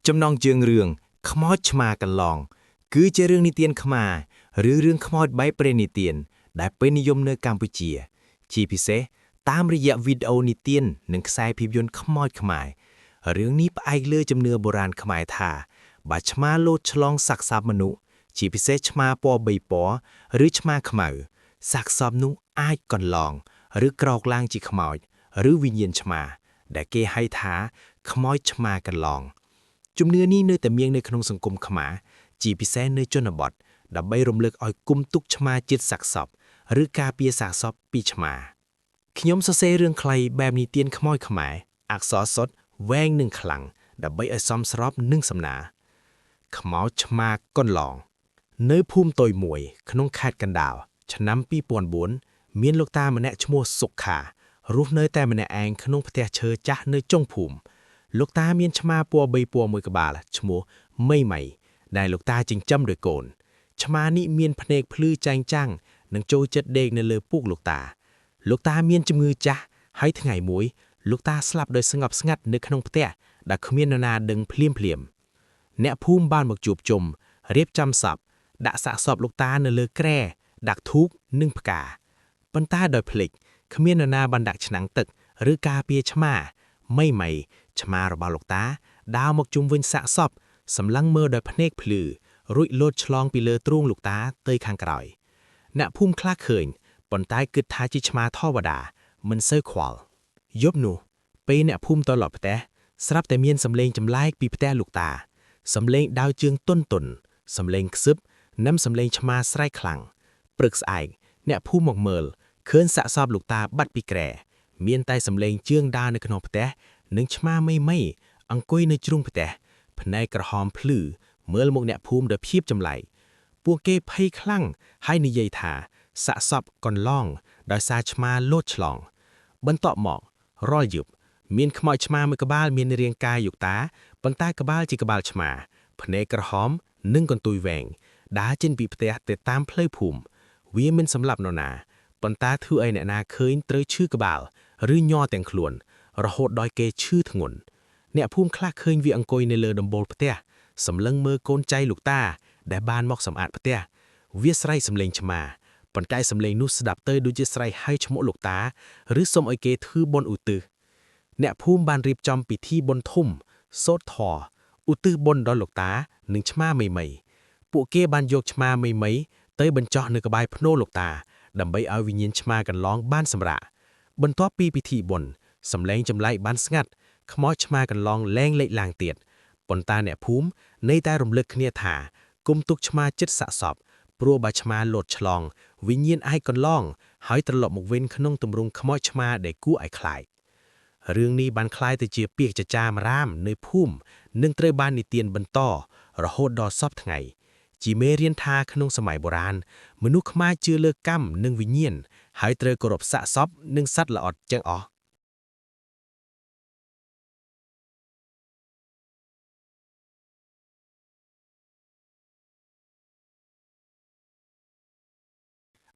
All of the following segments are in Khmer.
จำนองเจืองเรื่องขมอดชมากันลองคือจะเรื่องนิเตียนขมาหรือเรื่องขมอดใบเปรนิเตียนได้เป็นนิยมในกัมพูชีชีพิเศษตามระยะวิดีโอนิเตียนหนึ่งสายพิบยนต์ขมอดขมายเรื่องนี้ไปเลือจำเนือโบราณขมายทาบาชมาโลดฉลองศักดิ์สาบมนุชีพิเศษชมาปอใบปอหรือชมาขมาศักดิ์สาบนุอายก่อนลองหรือกรอกลางจีขมอดหรือวิญญาณชมาได้เกให้ท้าขมอยชมากันลองจุ่มเนื้อนี้เนื้อแต่เมียงในขนมสังคมขมาจีพิเศษในจนบทดับใบรมเลิกอ้อยกุมตุกชมาจิตศักดิ์สอบหรือกาเปียศักดิ์สอบปีชมาขยมเสเรื่องใครแบบนี้เตียนขมอยขมายอักษรสดแวงหนึ่งขลังดับใบอ้อยซ้อมสรอบหนึ่งสำนาขมอชมาก้นลองเนื้อภูมิตอยมวยขนมขาดกันดาวฉะน้ำปีปวนบุญเมียนลูกตามันแนะชมัวสุขขารูปเนยแต่มันแนะแองขนมพระเทเชอจ้าเนยจงภูมิลูกตาเมียนชมาปัวใบปัวมือกบาลชมัวไม่ใหม่ได้ลูกตาจึงจำโดยโกนชมานิเมียนพเนกพลื้อจังจังนังโจจัดเด็กในเลอปุกลูกตาเมียนจมือจ้าให้ทั้งไงมวยลูกตาสลับโดยสงบสงัดในขนมพระเทดักขมียนนาดึงเพลียมเนะภูมิบ้านบักจูบจมเรียบจำสับดักสะสอบลูกตาในเลอแกร่ดักทุกนึ่งพกาปันตาโดยพลิกขมียนนาบันดักฉนังตึกหรือกาเปียชมาไม่ใหม่ชมาระบาลูกตาดาวมักจุมวินสะสอบสำลังเมื่อโดยพเนกพลือรุ่ยโลดฉลองปีเลอตรุ่งลูกตาเตยคางกร่อยณพุ่มคลาเขินปนใต้กึดทาจิชมาท่อวดามันเซอร์ควอลยบหนูไปณพุ่มตลอดแต่สรับแต่เมียนสำเลงจำไล่ปีพแต่ลูกตาสำเลงดาวเจืองต้นตนสำเลงซึบน้ำสำเลงชมาไส้คลังปรึกษายณพุ่มหมกเมิลเคินสะสอบลูกตาบัดปีแกรเมียนใต้สำเลงเจืองดาวในขนมพแต่หนึ่งชมาไม่อังกุยในจรุงพแต่พนัยกระหอมพลื้อเมื่อลมกเนะภูมิโดยพีบจำไหลพวกเก็บให้คลั่งให้นิยัยถาสะสอบก่อนล่องโดยซาชมาโลดฉลองบรรเทาะหมอกรอยหยุบเมียนขมอยชมาเมื่อกบ้าลเมียนเรียงกายอยู่ตาบรรใต้กบ้าลจิกบ้าลชมาพนัยกระหอมนึ่งก่อนตุยแหวงดาจินปีพแต่แต่ตามเพลยภูมิเวียมันสำหรับนนาบรรตาทือไอเนนาเคยเตยชื่อกบ้าลหรือย่อแต่งขลวนระโหดดอยเกชื่อถงนเนี่ยพุ่มคลาเคยวีอังกอยในเลอดมโบลพเตียสำลังเมื่อโกนใจลูกตาได้บานมอกสำอาดพเตียเวียสไรสำเลงชมาปนใจสำเลงนุสดับเตยดูจิสไรให้ชโมลูกตาหรือสมไอเกทือบนอุตือเนี่ยพุ่มบานรีบจอมปีที่บนทุ่มโซดทออุตือบนดอนลูกตาหนึ่งชมาใหม่ๆปุเกบานโยกชมาใหม่ๆเตยบรรจอนึกบายพโนลูกตาดำใบเอาวิญญาณชมากันร้องบ้านสำระบนตัวปีพิธีบนสำเลงจำไลบ้านสงัดขมอชมากันลองแรงเละลางเตียดปนตาเนี่ยภูมิในใต้รมเลิกเนียถากุมตุกชมาจิตสะสอบปลัวบาชมาโหลดฉลองวิญญาณไอ้กันล่องหายตลบหมกเว้นขนงตำรุงขมอชมาได้กู้ไอ้คลายเรื่องนี้บานคลายแต่เจียเปียกจะจามรามในภูมินึ่งเตยบ้านในเตียนบรรต้อระโหดดอซอบทั้งไงจีเมเรียนทาขนงสมัยโบราณมนุษย์ขมาเจือเลิกกั้มนึ่งวิญญาณหายเตยกรบสะซอบนึ่งสัตว์ละอดจังอ๋อ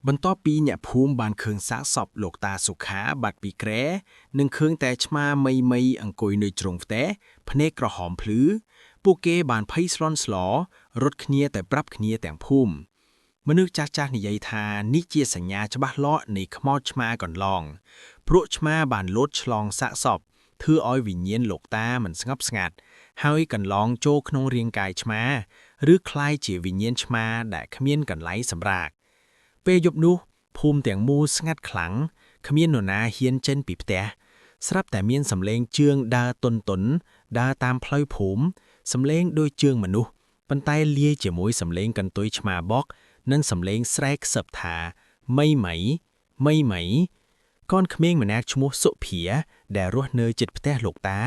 บรรทอปีเนี่ยภูมิบานเคืองสะสอบโลกตาสุขาบัดปีแกรหนึ่งเคืองแต่ชมาไม่อังกุยในจงแต่พเนกระหอมพลือปูเกบานไพสรอนสลอรถเนียแต่ปรับเนียแต่งภูมิมนึกจากนิยัยทานิเจียสัญญาจะบ้าเลาะในขมอดชมาก่อนลองพรุชมาบานลดฉลองสะสอบทืออ้อยวิญญาณโลกตามันสงบสงัดเฮากันลองโจขนงเรียงกายชมาหรือคลายเจียวิญญาณชมาได้ขมียนกันไหลสำรากเปยบนุภูมิแต่งมูสงัดขลังขมียนหนนาเฮียนเจนปีบแต่สรับแต่เมียนสำเลงเจืองดาตนดาตามพลอยผมสำเลงโดยเจืองมนุปันไตเลียเจียมวยสำเลงกันตัวชมาบอกนั่นสำเลงแสกเสบถาไม่ไหมก้อนขมิ้งมันแอกชมุสุเพียแด่รัวเนยจิตพแต่หลกตา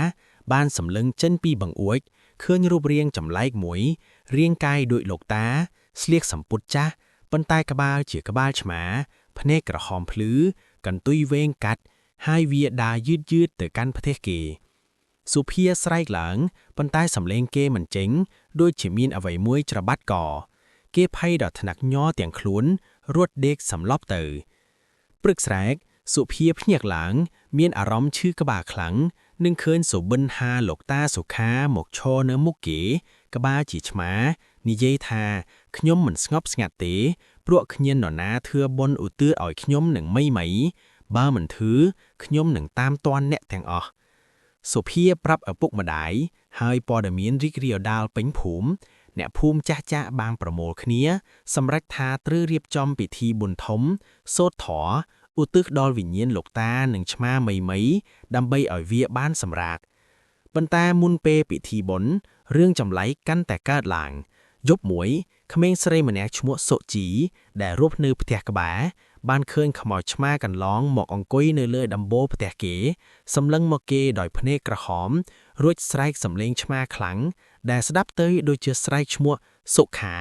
บ้านสำเลิงเจนปีบังอวยเคลื่อนรูปเรียงจำไลกหมวยเรียงกายโดยหลกตาเสลียกสัมปุจจ้าปันใต้กระบาลเจียกระบาลฉมาพเนกระหอมพลื้อกันตุยเวงกัดให้เวียดายืดเตอกันประเทศเกสุเพียสไรหลังปันใต้สำเลงเกมันเจ๋งด้วยเฉมีนเอาไว้มวยจระบัดก่อเกไพ่ดอดถนักย่อเตียงคลุ้นรวดเด็กสำลอบเตอปรึกแสกสุเพียเพียกหลังเมียนอารมณ์ชื่อกระบาคลัง នឹងឃើញសុបិនហាលោកតាសុខាមកឈរនៅមុខគេក្បាលជាឆ្មានិយាយថាខ្ញុំមិនស្ងប់ស្ងាត់ទេព្រោះគ្មាននរណាធឿបុណ្យឧទ្ទិសឲ្យខ្ញុំនឹងមីបើមិនធឺខ្ញុំនឹងតាមទាន់អ្នកទាំងអស់សុភាប្រាប់ឪពុកម្ដាយហើយព័ត៌មានរីករាលដាលពេញភូមិអ្នកភូមិចាស់បានប្រមូលគ្នាសម្រេចថាត្រូវរៀបចំពិធីបុណ្យធំសូត្រធម៌ឧទ្ទិសដល់វិញ្ញាណលោកតានិងឆ្មាមីដើម្បីឲ្យវាបានសម្រាកប៉ុន្តែមុនពេលពិធីបុណ្យរឿងចម្លែកកាន់តែកើតឡើងយប់មួយក្មេងស្រីម្នាក់ឈ្មោះសុជីដែលរស់នៅផ្ទះក្បែរបានឃើញខ្មោចឆ្មាកន្លងមកអង្គុយនៅលើដំបូលផ្ទះគេសម្លឹងមកគេដោយភ្នែកក្រហមរួចស្រែកសំឡេងឆ្មាខ្លាំងដែលស្ដាប់ទៅដូចជាស្រែកឈ្មោះសុខា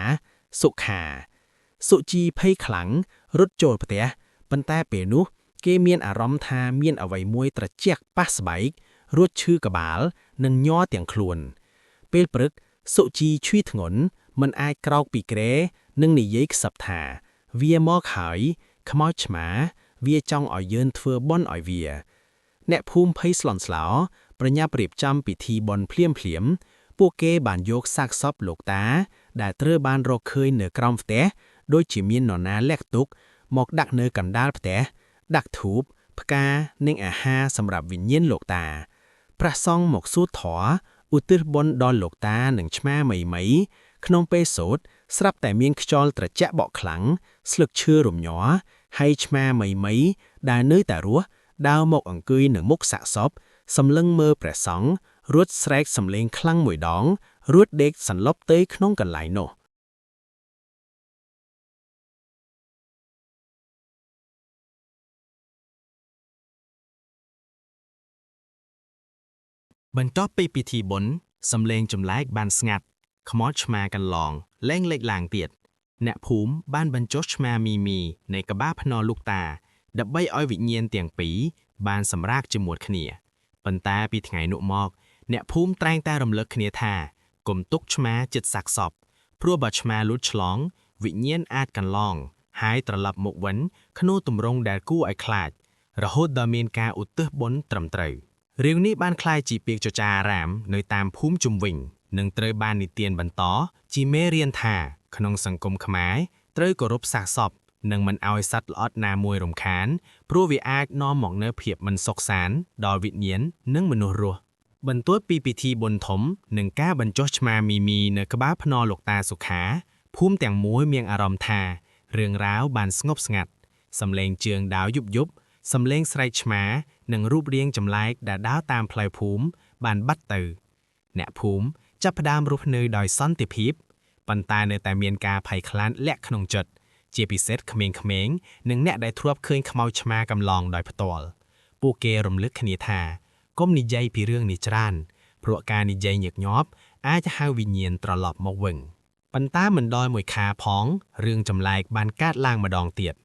សុជីភ័យខ្លាំងរត់ចូលផ្ទះប៉ុន្តែពេលនោះគេមានអារម្មណ៍ថាមានអ្វីមួយត្រជាក់ប៉ះស្បែករួចឈឺក្បាលនិងញ័រទាំងខ្លួនពេលព្រឹកសុជីឈឺធ្ងន់មិនអាចក្រោកពីគ្រែនិងនិយាយខ្សឹបថាវាមកហើយខ្មោចឆ្មាវាចង់ឲ្យយើងធ្វើបុណ្យឲ្យវាអ្នកភូមិភ័យស្លន់ស្លោប្រញាប់រៀបចំពិធីបុណ្យភ្លាមពួកគេបានយកសាកសពលោកតាដែលត្រូវបានរកឃើញនៅក្រោមផ្ទះដូចជាមាននរណាលាក់ទុកមកដាក់នៅកណ្ដាលផ្ទះដាក់ធូបផ្កានិងអាហារសម្រាប់វិញ្ញាណលោកតាព្រះសង្ឃមកសូត្រធម៌ឧទ្ទិសបុណ្យដល់លោកតានិងឆ្មាមីក្នុងពេលសូត្រស្រាប់តែមានខ្យល់ត្រជាក់បក់ខ្លាំងស្លឹកឈើរំញ័រហើយឆ្មាមីដែលនៅតែរស់ដើរមកអង្គុយនៅមុខសាកសពសម្លឹងមើលព្រះសង្ឃរួចស្រែកសំឡេងខ្លាំងមួយដងរួចដេកសន្លប់ទៅក្នុងកន្លែងនោះបន្ទាប់ពីពិធីបុណ្យសំឡេងចម្លែកបានស្ងាត់ខ្មោចឆ្មាកន្លងលែងលេចឡើងទៀតអ្នកភូមិបានបញ្ចុះឆ្មាមីនៃក្បាលភ្នំលោកតាដើម្បីឲ្យវិញ្ញាណទាំងពីរបានសម្រាកជាមួយគ្នាប៉ុន្តែពីថ្ងៃនោះមកអ្នកភូមិតែងតែរំលឹកគ្នាថាកុំទុកឆ្មាចិត្តសាកសពព្រោះបើឆ្មាលូតឆ្លងវិញ្ញាណអាចកន្លងហើយត្រឡប់មកវិញក្នុងទម្រង់ដែលគួរឲ្យខ្លាចរហូតដល់មានការឧទ្ទិសបុណ្យត្រឹមត្រូវរឿងនេះបានក្លាយជាពាក្យចចារអារាមនៅតាមភូមិជុំវិញនិងត្រូវបាននិទានបន្តជាមេរៀនថាក្នុងសង្គមខ្មែរត្រូវគោរពសាកសពនិងមិនឲ្យសត្វល្អិតណាមួយរំខានព្រោះវាអាចនាំមកនូវភាពមិនសុខសាន្តដល់វិញ្ញាណនិងមនុស្សរស់បន្ទាប់ពីពិធីបុណ្យធំនិងការបញ្ចុះឆ្មាមីនៅក្បាលភ្នំលោកតាសុខាភូមិទាំងមូលមានអារម្មណ៍ថារឿងរ៉ាវបានស្ងប់ស្ងាត់សំឡេងជើងដាវយប់សំឡេងស្រែកឆ្មានិងរូបរាងចម្លែកដែលដើរតាមផ្លូវភូមិបានបាត់ទៅអ្នកភូមិចាប់ផ្ដើមរស់នៅដោយសន្តិភាពប៉ុន្តែនៅតែមានការភ័យខ្លាចលាក់ក្នុងចិត្តជាពិសេសក្មេងៗនិងអ្នកដែលធ្លាប់ឃើញខ្មោចឆ្មាកំឡងដោយផ្ទាល់ពួកគេរំលឹកគ្នាថាកុំនិយាយពីរឿងនេះច្រើនព្រោះការនិយាយញឹកញាប់អាចហៅវិញ្ញាណត្រឡប់មកវិញប៉ុន្តែមិនដល់មួយខែផងរឿងចម្លែកបានកើតឡើងម្ដងទៀត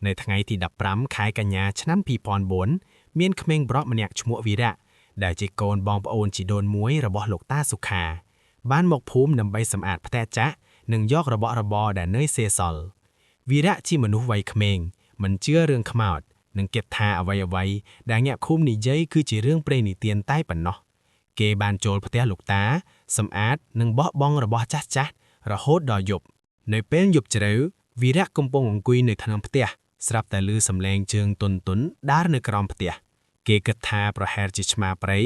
នៅថ្ងៃទី15ខែកញ្ញាឆ្នាំ2004មានក្មេងប្រុសម្នាក់ឈ្មោះវីរៈដែលជាកូនបងប្អូនជីដូនមួយរបស់លោកតាសុខាបានមកភូមិដើម្បីសម្អាតផ្ទះចាស់និងយករបស់របរដែលនៅសេសសល់វីរៈជាមនុស្សវ័យក្មេងមិនជឿរឿងខ្មោចនិងគិតថាអ្វីដែលអ្នកភូមិនិយាយគឺជារឿងព្រេងនិទានតែប៉ុណ្ណោះគេបានចូលផ្ទះលោកតាសម្អាតនិងបោះបង់របស់ចាស់រហូតដល់យប់នៅពេលយប់ជ្រៅវីរៈកំពុងអង្គុយនៅក្នុងផ្ទះស្រាប់តែឮសំឡេងជើងទន់ដើរនៅក្រោមផ្ទះគេគិតថាប្រហែលជាឆ្មាព្រៃ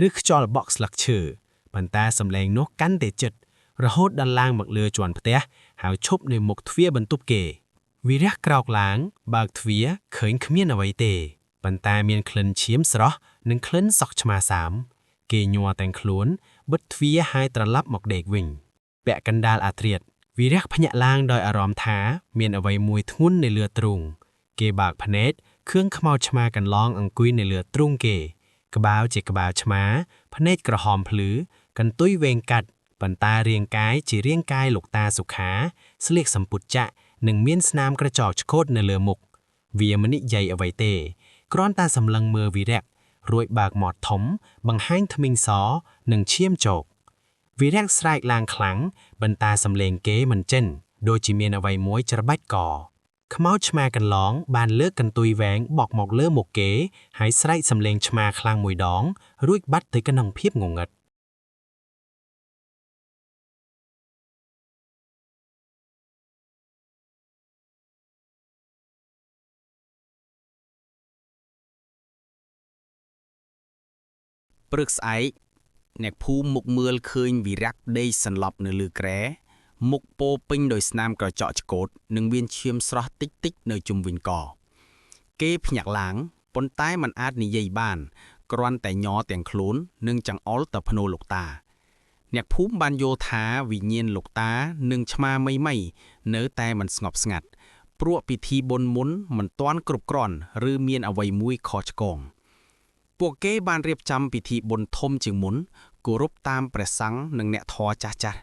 ឬខ្យល់បក់ស្លឹកឈើប៉ុន្តែសំឡេងនោះកាន់តែជិតរហូតដល់ឡើងមកលើជាន់ផ្ទះហើយឈប់នៅមុខទ្វារបន្ទប់គេវីរៈក្រោកឡើងបើកទ្វារឃើញគ្មានអ្វីទេប៉ុន្តែមានក្លិនឈាមស្រស់និងក្លិនសក់ឆ្មាសាមគេញ័រទាំងខ្លួនបិទទ្វារហើយត្រឡប់មកដេកវិញពាក់កណ្ដាលអាធ្រាត្រវីរៈភ្ញាក់ឡើងដោយអារម្មណ៍ថាមានអ្វីមួយធ្ងន់នៅលើទ្រូងគេបើកភ្នែកឃើញខ្មោចឆ្មាកន្លងអង្គុយនៅលើទ្រូងគេក្បាលជាក្បាលឆ្មាភ្នែកក្រហមភ្លឺកន្ទុយវែងកាត់ប៉ុន្តែរាងកាយជារាងកាយលោកតាសុខាស្លៀកសំពត់ចាក់និងមានស្នាមក្រចកឆ្កូតនៅលើមុខវាមិននិយាយអ្វីទេគ្រាន់តែសម្លឹងមើលវីរៈរួចបើកមាត់ធំបង្ហាញធ្មេញសនិងឈាមជោកវីរៈស្រែកឡើងខ្លាំងប៉ុន្តែសំឡេងគេមិនចេញដូចជាមានអ្វីមួយច្របាច់ក ខ្មោចឆ្មាកន្លងបានលើកកន្ទុយវែងបកមកលើមុខគេហើយស្រែកសំឡេងឆ្មាខ្លាំងមួយដងរួចបាត់ទៅក្នុងភាពងងឹតព្រឹកស្អែកអ្នកភូមិមុខមើលឃើញវីរៈដេកសន្លប់នៅលើគ្រែមុខពោពេញដោយស្នាមក្រចកឆ្កូតនិងមានឈាមស្រស់តិចតិចនៅជុំវិញកគេភ្ញាក់ឡើងប៉ុន្តែมันអាចនិយាយបានគ្រាន់តែញ័រទាំងខ្លួននិងចង្អុលទៅភ្នូរលោកតាអ្នកភូមិបានយល់ថាវិញ្ញាណលោកតានិងឆ្មាមីមីនៅតែមិនស្ងប់ស្ងាត់ព្រោះពិធីបុណ្យមុនមិនទាន់គ្រប់គ្រាន់ឬមានអ្វីមួយខុសឆ្គងពួកគេបានរៀបចំពិធីបុណ្យធំជាងមុនគោរពតាមព្រះសង្ឃនិងអ្នកធម៌ចាស់ៗ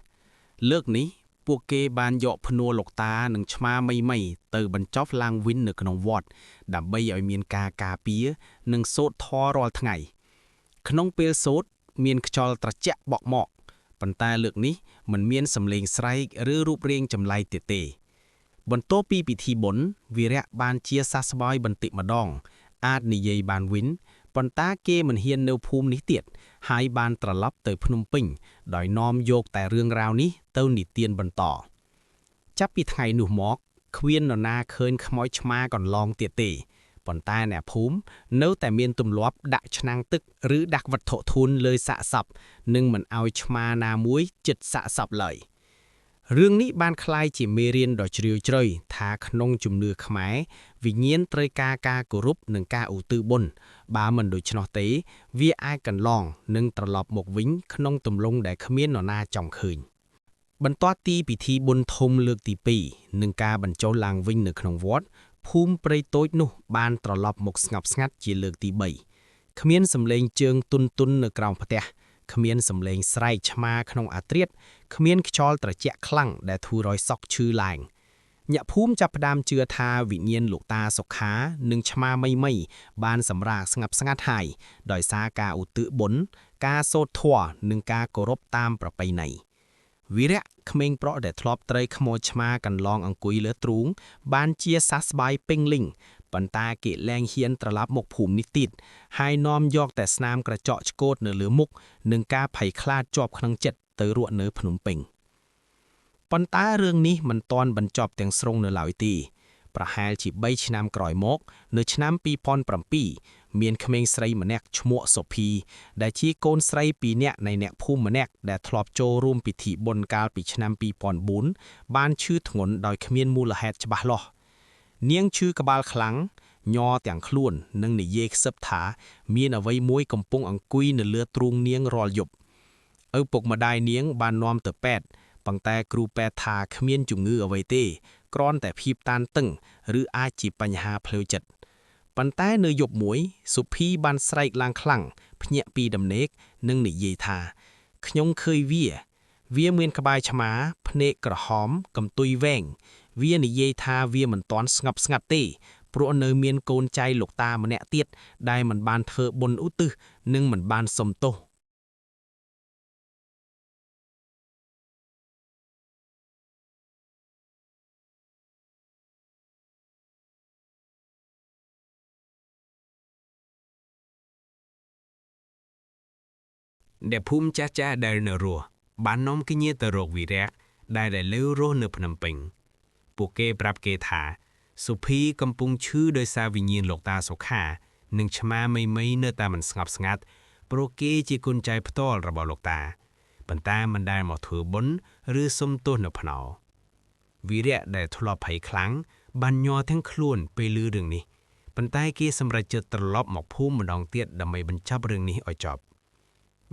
លើកនេះពួកគេបានយកភ្នួរលោកតានិងឆ្មាមីមីទៅបញ្ចុះឡើងវិញនៅក្នុងវត្តដើម្បីឲ្យមានការការពារនិងសូត្រធម៌រាល់ថ្ងៃក្នុងពេលសូត្រមានខ្យល់ត្រជាក់បក់មកប៉ុន្តែលើកនេះមិនមានសំឡេងស្រែកឬរូបរាងចម្លែកទៀតទេបន្ទាប់ពីពិធីបុណ្យវីរៈបានជាសះស្បើយបន្តិចម្ដងអាចនិយាយបានវិញប៉ុន្តែគេមិនហ៊ាននៅភូមិនេះទៀតហើយបានត្រឡប់ទៅភ្នំពេញដោយនាំយកតែរឿងរ៉ាវនេះទៅនិទានបន្តចាប់ពីថ្ងៃនោះមកគ្មាននរណាឃើញខ្មោចឆ្មាកន្លងទៀតទេប៉ុន្តែអ្នកភូមិនៅតែមានទម្លាប់ដាក់ឆ្នាំងទឹកឬដាក់វត្ថុធូនលើសាកសពនិងមិនឲ្យឆ្មាណាមួយជិតសាកសពឡើយរឿងនេះបានคล้ายជាមេរៀនដ៏ជ្រាលជ្រៅថាក្នុងជំនឿខ្មែរវិញ្ញាណត្រូវការគោរពនិងការឧទ្ទិសបុណ្យបើមិនដូច្នោះទេវាអាចកន្លងនិងត្រឡប់មកវិញក្នុងទម្រង់ដែលគ្មាននរណាចង់ឃើញបន្ទាប់ពីពិធីបុណ្យធំលើកទី2និងការបញ្ចូលឡើងវិញនៅក្នុងវត្តភូមិព្រៃតូចនោះបានត្រឡប់មកស្ងប់ស្ងាត់ជាលើកទី3គ្មានសំឡេងជើងទុននៅក្រោមផ្ទះគ្មានសំឡេងស្រែកឆ្មាក្នុងអាធ្រាត្រគ្មានខ្យល់ត្រជាក់ខ្លាំងដែលធ្វើរយសក់ឈឺឡើងអ្នកភូមិចាប់ផ្ដើមជឿថាវិញ្ញាណលោកតាសុខានិងឆ្មាមីមីបានសម្រាកស្ងាត់ស្ងាត់ហើយដោយសារការឧទ្ទិសបុណ្យការសូត្រធម៌និងការគោរពតាមប្រពៃណីវីរៈក្មេងប្រុសដែលធ្លាប់ត្រីខ្មោចឆ្មាកន្លងអង្គុយលើទ្រូងបានជាសះស្បើយពេញលេញប៉ុន្តែគេលែងហ៊ានត្រឡប់មកភូមិនេះទៀតហើយនាំយកតែស្នាមក្រចកឆ្កូតនៅលើមុខនិងការភ័យខ្លាចជាប់ក្នុងចិត្តទៅរក់នៅភ្នំពេញប៉ុន្តែរឿងនេះមិនទាន់បញ្ចប់ទាំងស្រុងនៅឡើយទេប្រហែលជា3ឆ្នាំក្រោយមកនៅឆ្នាំ2007មានក្មេងស្រីម្នាក់ឈ្មោះសុភីដែលជាកូនស្រី2នាក់នៃអ្នកភូមិម្នាក់ដែលធ្លាប់ចូលរួមពិធីបុណ្យកាលពីឆ្នាំ2004បានឈឺធ្ងន់ដោយគ្មានមូលហេតុច្បាស់លាស់នាងឈឺក្បាលខ្លាំងញ័រទាំងខ្លួននិងនិយាយខ្សឹបថាមានអ្វីមួយកំពុងអង្គុយនៅលើទ្រូងនាងរាល់យប់ឪពុកម្ដាយនាងបាននាំទៅពេទ្យប៉ុន្តែគ្រូពេទ្យថាគ្មានជំងឺអ្វីទេគ្រាន់តែភាពតានតឹងឬអាចជាបញ្ហាផ្លូវចិត្តប៉ុន្តែនៅយប់មួយសុភីបានស្រែកឡើងខ្លាំងភ្ញាក់ពីដំណេកនិងនិយាយថាខ្ញុំឃើញវាមានក្បាលឆ្មាភ្នែកក្រហមកន្ទុយវែងវានិយាយថាវាមិនទាន់ស្ងប់ស្ងាត់ទេព្រោះនៅមានកូនចៅលោកតាម្នាក់ទៀតដែលមិនបានធ្វើបុណ្យឧទ្ទិសនិងមិនបានសុំទោសអ្នកភូមិចាស់ៗដែលនៅរស់បាននាំគ្នាទៅរកវីរៈដែលលើរស់នៅភ្នំពេញពួកគេប្រាប់គេថាសុភីកំពុងឈឺដោយសារវិញ្ញាណលោកតាសុខានិងឆ្មាមីមីនៅតែមិនស្ងប់ស្ងាត់ព្រោះគេជាគុណចៅផ្ទាល់របស់លោកតាប៉ុន្តែមិនដែលមកធ្វើបុណ្យឬសុំទោសនៅភ្នោវីរៈដែលធ្លាប់ភ័យខ្លាំងបានញ័រទាំងខ្លួនពេលឮរឿងនេះប៉ុន្តែគេសម្រេចចិត្តត្រឡប់មកភូមិម្ដងទៀតដើម្បីបញ្ចប់រឿងនេះឲ្យចប់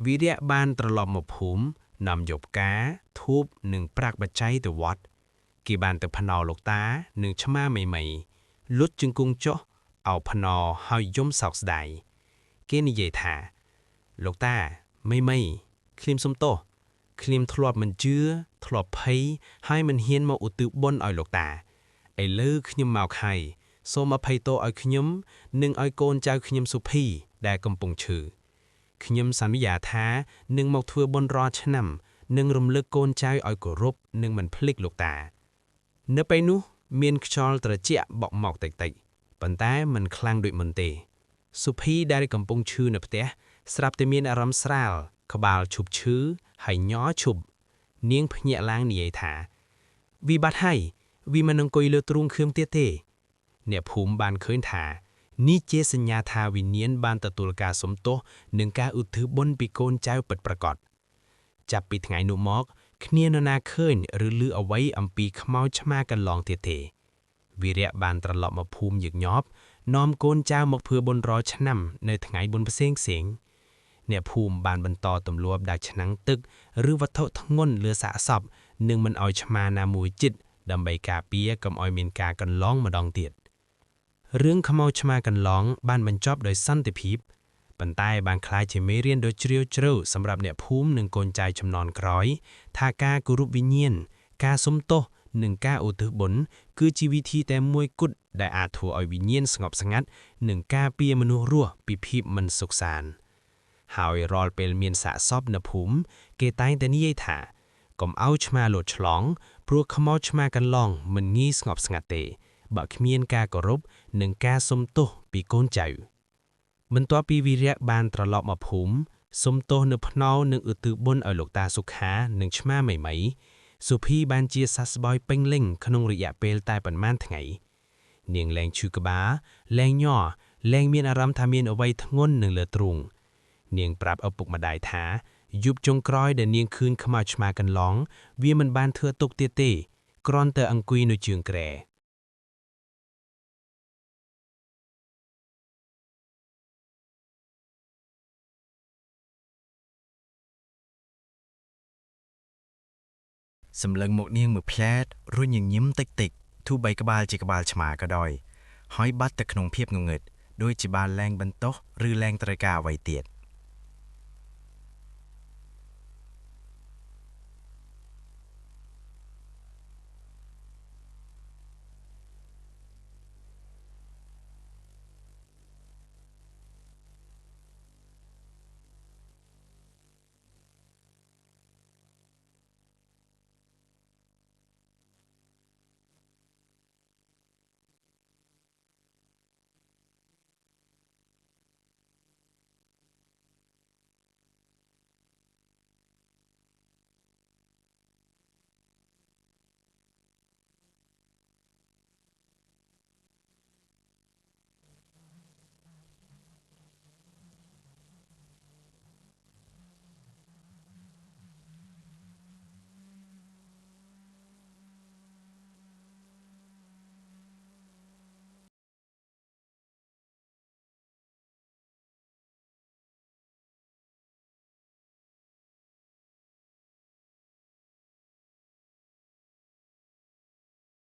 វីរៈបានត្រឡប់មកភូមិនាំយកផ្កាធូបនិងប្រាក់បច្ច័យទៅវត្តគេបានទៅភ្នោលោកតានិងឆ្មាមីមីលុតជង្គង់ចុះអោបភ្នោហើយយំសោកស្ដាយគេនិយាយថាលោកតាមីខ្ញុំសុំទោសខ្ញុំធ្លាប់មិនជឿធ្លាប់ភ័យហើយមិនហ៊ានមកឧទ្ទិសបុណ្យឲ្យលោកតាឥឡូវខ្ញុំមកហើយសូមអភ័យទោសឲ្យខ្ញុំនិងឲ្យកូនចៅខ្ញុំសុភីដែលកំពុងឈឺខ្ញុំសន្យាថានឹងមកធ្វើបុណ្យរាល់ឆ្នាំនិងរំលឹកកូនចៅឲ្យគោរពនិងមិនភ្លេចលោកតានៅពេលនោះ មានខ្យល់ត្រជាក់បក់មកតិចៗប៉ុន្តែមិនខ្លាំងដូចមុនទេសុភីដែលកំពុងឈឺនៅផ្ទះស្រាប់តែមានអារម្មណ៍ស្រាលក្បាលឈប់ឈឺហើយញ័រឈប់នាងភ្ញាក់ឡើងនិយាយថាវិបាត់ហើយវិមិនអង្គុយលើទ្រូងខឿមទៀតទេអ្នកភូមិបានឃើញថានេះជាសញ្ញាថាវិញ្ញាណបានទទួលការសំទោសនិងការឧទ្ទិសបុណ្យពីកូនចៅពិតប្រាកដចាប់ពីថ្ងៃនោះមកគ្នានរណាឃើញឬឮអ្វីអំពីខ្មោចឆ្មាកន្លងទៀតទេវីរៈបានត្រឡប់មកភូមិញឹកញាប់នាំកូនចៅមកធ្វើបុណ្យរាល់ឆ្នាំនៅថ្ងៃបុណ្យផ្សេងៗអ្នកភូមិបានបន្តទម្លាប់ដាក់ឆ្នាំងទឹកឬវត្ថុធ្ងន់លើសាកសពនិងមិនឲ្យឆ្មាណាមួយជិតដើម្បីការពារកុំឲ្យមានការកន្លងម្ដងទៀតរឿងខ្មោចឆ្មាកន្លងបានបញ្ចប់ដោយសន្តិភាពប៉ុន្តែបានក្លាយជាមេរៀនដ៏ជ្រាលជ្រៅសម្រាប់អ្នកភូមិនិងកូនចៅជំនាន់ក្រោយថាការគោរពវិញ្ញាណការសុំទោសនិងការឧទ្ទិសបុណ្យគឺជាវិធីតែមួយគត់ដែលអាចធ្វើឲ្យវិញ្ញាណស្ងប់ស្ងាត់និងការពារមនុស្សរស់ពីភាពមិនសុខសាន្តហើយរាល់ពេលមានសាកសពនៅភូមិគេតែងតែនិយាយថាកុំឲ្យឆ្មាលោតឆ្លងព្រោះខ្មោចឆ្មាកន្លងមិនងាយស្ងប់ស្ងាត់ទេបើគ្មានការគោរពនិងការសុំទោសពីកូនចៅបន្ទាប់ពីវីរៈបានត្រឡប់មកភូមិសុំទោសនៅភ្នោនិងឧទ្ទិសបុណ្យឲ្យលោកតាសុខានិងឆ្មាមីសុភីបានជាសះស្បើយពេញលេញក្នុងរយៈពេលតែប៉ុន្មានថ្ងៃនាងលែងឈឺក្បាលលែងញ័រលែងមានអារម្មណ៍ថាមានអ្វីធ្ងន់នៅលើទ្រូងនាងប្រាប់ឪពុកម្ដាយថាយប់ចុងក្រោយដែលនាងឃើញខ្មោចឆ្មាកន្លងវាមិនបានធ្វើទុកទៀតទេគ្រាន់តែអង្គុយនៅជើងគ្រែសម្លឹងមកនាងមួយផ្លែតរួចញញឹមតិចៗទោះបីក្បាលជាក្បាលឆ្មាក៏ដោយហើយបាត់ទៅក្នុងភាពងងឹតដូចជាបានលែងបន្ទោសឬលែងត្រូវការអ្វីទៀត